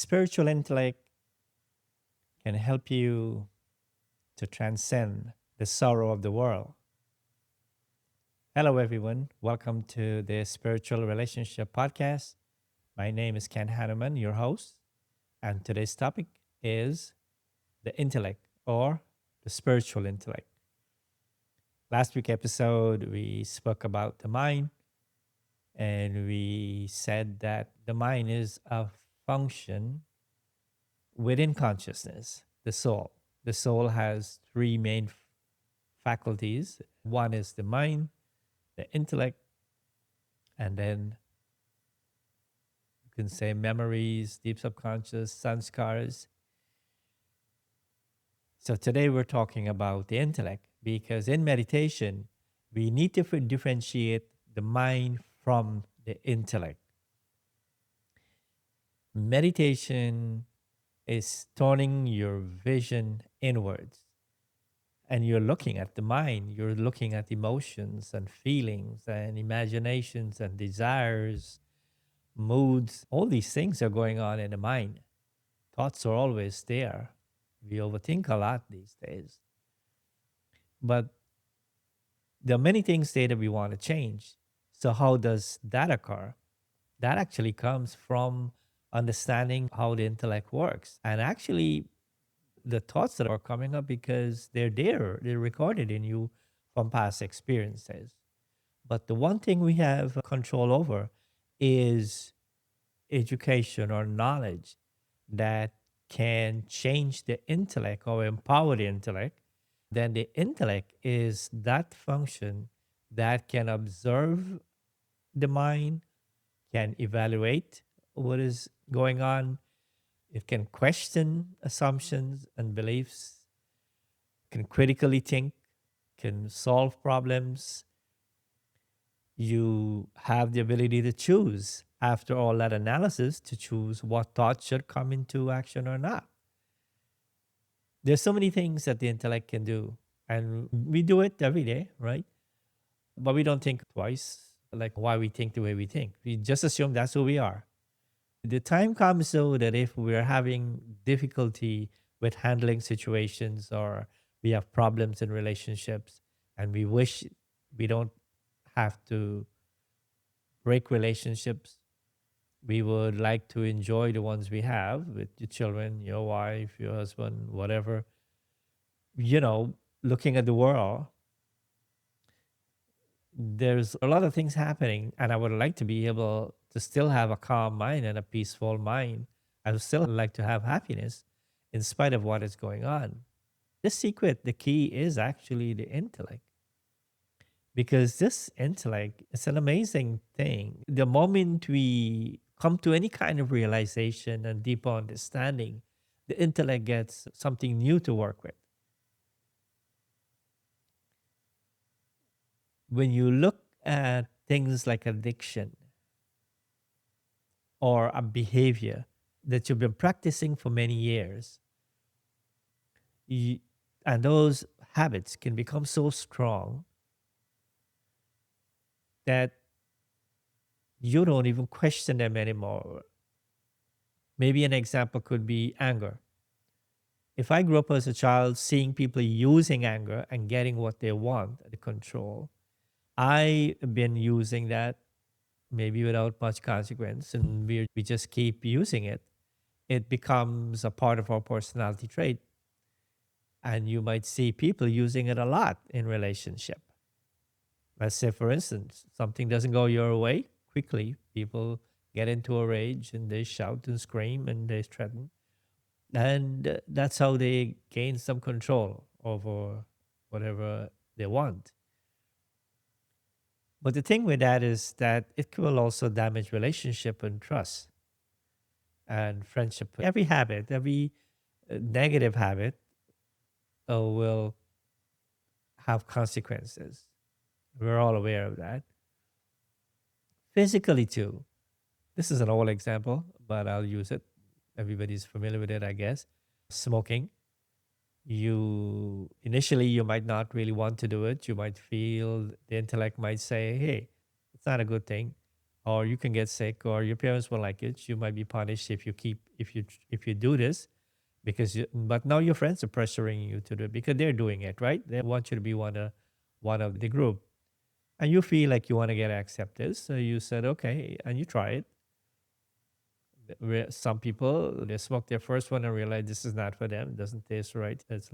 spiritual intellect can help you to transcend the sorrow of the world. Hello, everyone. Welcome to the Spiritual Relationship Podcast. My name is Ken Hanuman, your host, and today's topic is the intellect or the spiritual intellect. Last week episode, we spoke about the mind, and we said that the mind is a function within consciousness, the soul. The soul has three main faculties. One is the mind, the intellect, and then you can say memories, deep subconscious, sanskars. So today we're talking about the intellect because in meditation, we need to differentiate the mind from the intellect. Meditation is turning your vision inwards and you're looking at the mind, you're looking at emotions and feelings and imaginations and desires, moods. All these things are going on in the mind. Thoughts are always there. We overthink a lot these days. But there are many things there that we want to change. So, how does that occur? That actually comes from understanding how the intellect works. And actually, the thoughts that are coming up because they're there, they're recorded in you from past experiences. But the one thing we have control over is education or knowledge that can change the intellect or empower the intellect. Then the intellect is that function that can observe the mind, can evaluate what is going on. It can question assumptions and beliefs, can critically think, can solve problems. You have the ability to choose after all that analysis to choose what thoughts should come into action or not. There's so many things that the intellect can do, and we do it every day, right? But we don't think twice, like why we think the way we think. We just assume that's who we are. The time comes so that if we're having difficulty with handling situations or we have problems in relationships and we wish we don't have to break relationships, we would like to enjoy the ones we have with your children, your wife, your husband, whatever. Looking at the world, there's a lot of things happening, and I would like to be able to still have a calm mind and a peaceful mind. I would still like to have happiness in spite of what is going on. The secret, the key is actually the intellect. Because this intellect is an amazing thing. The moment we come to any kind of realization and deeper understanding, the intellect gets something new to work with. When you look at things like addiction or a behavior that you've been practicing for many years, you, and those habits can become so strong that you don't even question them anymore. Maybe an example could be anger. If I grew up as a child seeing people using anger and getting what they want, the control, I've been using that maybe without much consequence, and we just keep using it. It becomes a part of our personality trait. And you might see people using it a lot in relationship. Let's say, for instance, something doesn't go your way quickly. People get into a rage and they shout and scream and they threaten. And that's how they gain some control over whatever they want. But the thing with that is that it will also damage relationship and trust and friendship. Every habit, every negative habit will have consequences. We're all aware of that. Physically, too. This is an old example, but I'll use it. Everybody's familiar with it, I guess. Smoking. You initially you might not really want to do it. You might feel the intellect might say, "Hey, it's not a good thing," or you can get sick, or your parents will like it. You might be punished if you keep if you do this because but now your friends are pressuring you to do it because they're doing it, right? They want you to be one of the group, and you feel like you want to get accepted, so you said okay, and you try it. Some people, they smoke their first one and realize this is not for them. It doesn't taste right. It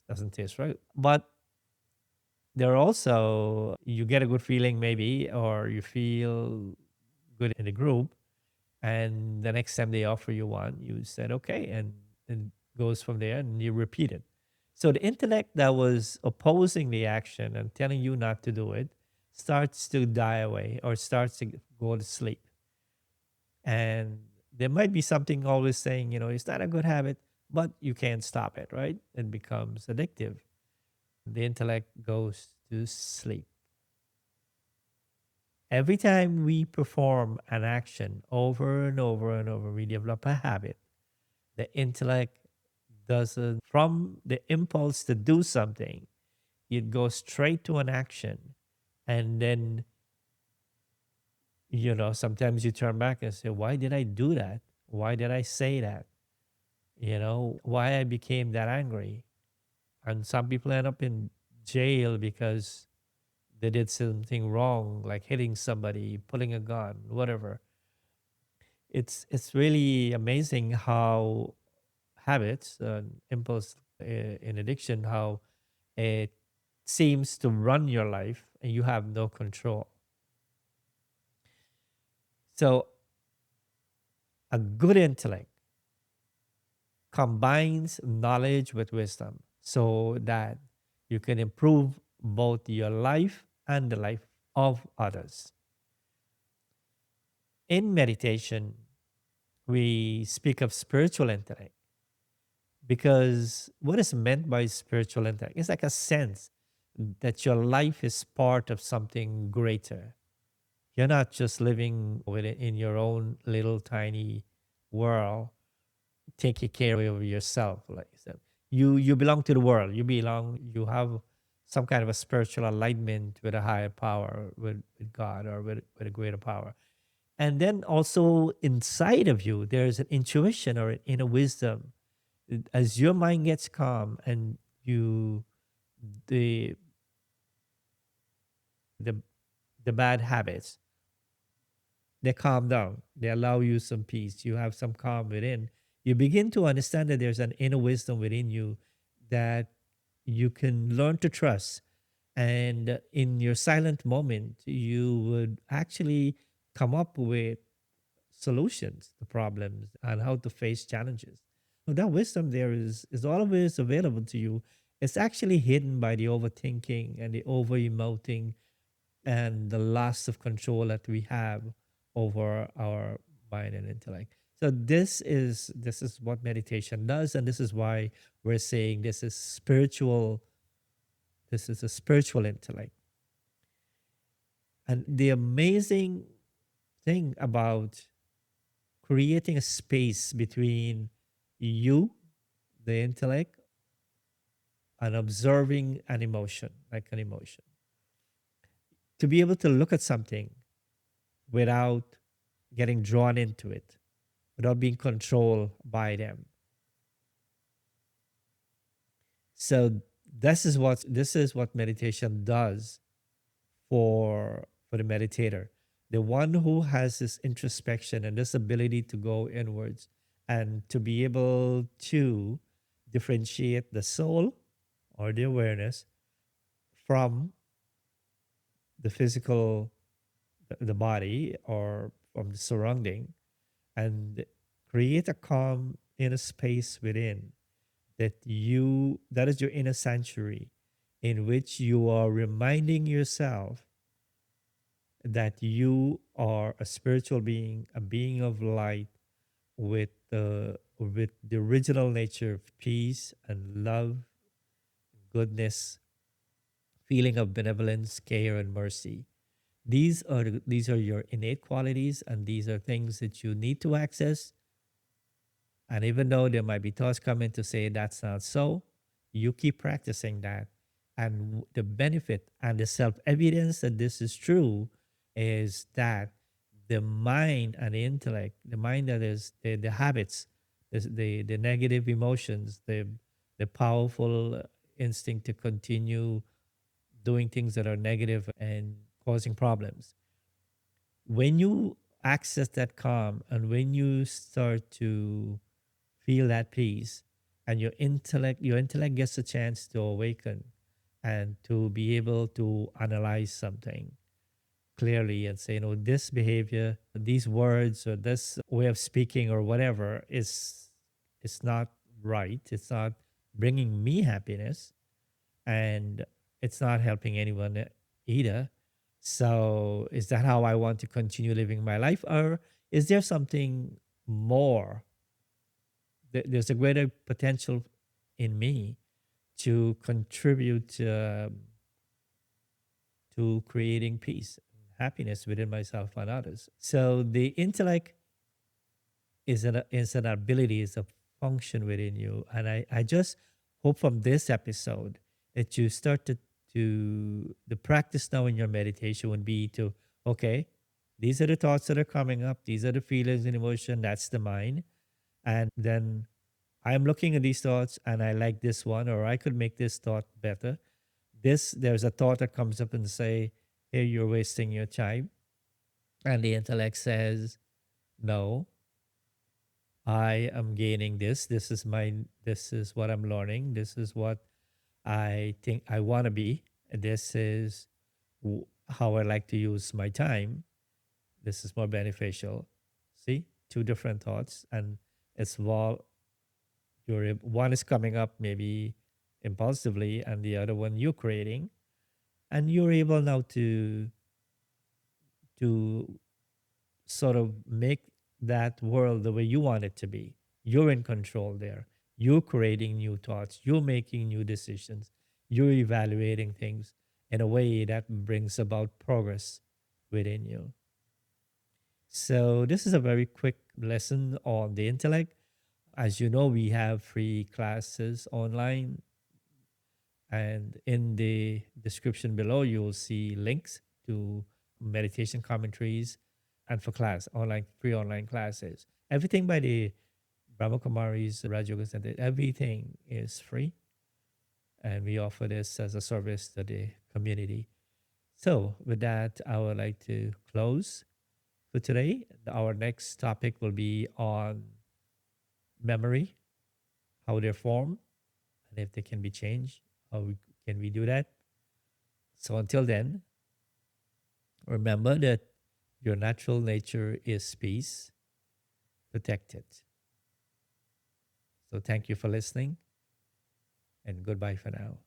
doesn't taste right. But there are also, you get a good feeling maybe, or you feel good in the group, and the next time they offer you one, you said okay, and it goes from there, and you repeat it. So the intellect that was opposing the action and telling you not to do it starts to die away or starts to go to sleep. And there might be something always saying, it's not a good habit, but you can't stop it, right? It becomes addictive. The intellect goes to sleep. Every time we perform an action over and over and over, we develop a habit. The intellect doesn't, from the impulse to do something, it goes straight to an action. And then, sometimes you turn back and say, why did I do that? Why did I say that? Why I became that angry. And some people end up in jail because they did something wrong, like hitting somebody, pulling a gun, whatever. It's really amazing how habits and impulse in addiction, how it seems to run your life and you have no control. So a good intellect combines knowledge with wisdom so that you can improve both your life and the life of others. In meditation, we speak of spiritual intellect because what is meant by spiritual intellect is like a sense that your life is part of something greater. You're not just living with it in your own little tiny world, taking care of yourself. Like I said, you belong to the world. You have some kind of a spiritual alignment with a higher power, with God, or with a greater power. And then also inside of you, there's an intuition or an inner wisdom. As your mind gets calm and you the the the bad habits, they calm down. They allow you some peace. You have some calm within. You begin to understand that there's an inner wisdom within you that you can learn to trust. And in your silent moment, you would actually come up with solutions to problems and how to face challenges. So that wisdom there is always available to you. It's actually hidden by the overthinking and the over emoting and the loss of control that we have over our mind and intellect. So this is what meditation does, and this is why we're saying this is a spiritual intellect. And the amazing thing about creating a space between you, the intellect, and observing an emotion, like an emotion. To be able to look at something without getting drawn into it, without being controlled by them. So this is what meditation does for the meditator. The one who has this introspection and this ability to go inwards and to be able to differentiate the soul or the awareness from the physical, the body, or from the surrounding, and create a calm inner space within that is your inner sanctuary, in which you are reminding yourself that you are a spiritual being, a being of light, with the original nature of peace and love, goodness, feeling of benevolence, care, and mercy. These are your innate qualities, and these are things that you need to access. And even though there might be thoughts coming to say that's not so, you keep practicing that. And the benefit and the self evidence that this is true is that the mind and the intellect, the mind that is the habits, the negative emotions, the powerful instinct to continue doing things that are negative and causing problems. When you access that calm and when you start to feel that peace and your intellect gets a chance to awaken and to be able to analyze something clearly and say, this behavior, these words, or this way of speaking, or whatever is not right. It's not bringing me happiness, and it's not helping anyone either. So, is that how I want to continue living my life, or is there something more? There's a greater potential in me to contribute to creating peace, happiness within myself and others. So the intellect is an ability, is a function within you. And I just hope from this episode that you start to the practice now in your meditation would be to, okay, these are the thoughts that are coming up, these are the feelings and emotion, that's the mind. And then I'm looking at these thoughts and I like this one, or I could make this thought better. There's a thought that comes up and say, hey, you're wasting your time. And the intellect says, no, I am gaining this. This is what I'm learning. This is what I think I want to be. This is how I like to use my time. This is more beneficial. See, two different thoughts, and it's while one is coming up maybe impulsively, and the other one you're creating, and you're able now to sort of make that world the way you want it to be. You're in control there. You're creating new thoughts. You're making new decisions. You're evaluating things in a way that brings about progress within you. So, this is a very quick lesson on the intellect. As you know, we have free classes online, and in the description below, you will see links to meditation commentaries and for class, free online classes. Everything by the Brahma Kumaris, Raj Yoga Center, everything is free. And we offer this as a service to the community. So, with that, I would like to close for today. Our next topic will be on memory, how they're formed, and if they can be changed. Can we do that? So, until then, remember that your natural nature is peace. Protect it. So, thank you for listening, and goodbye for now.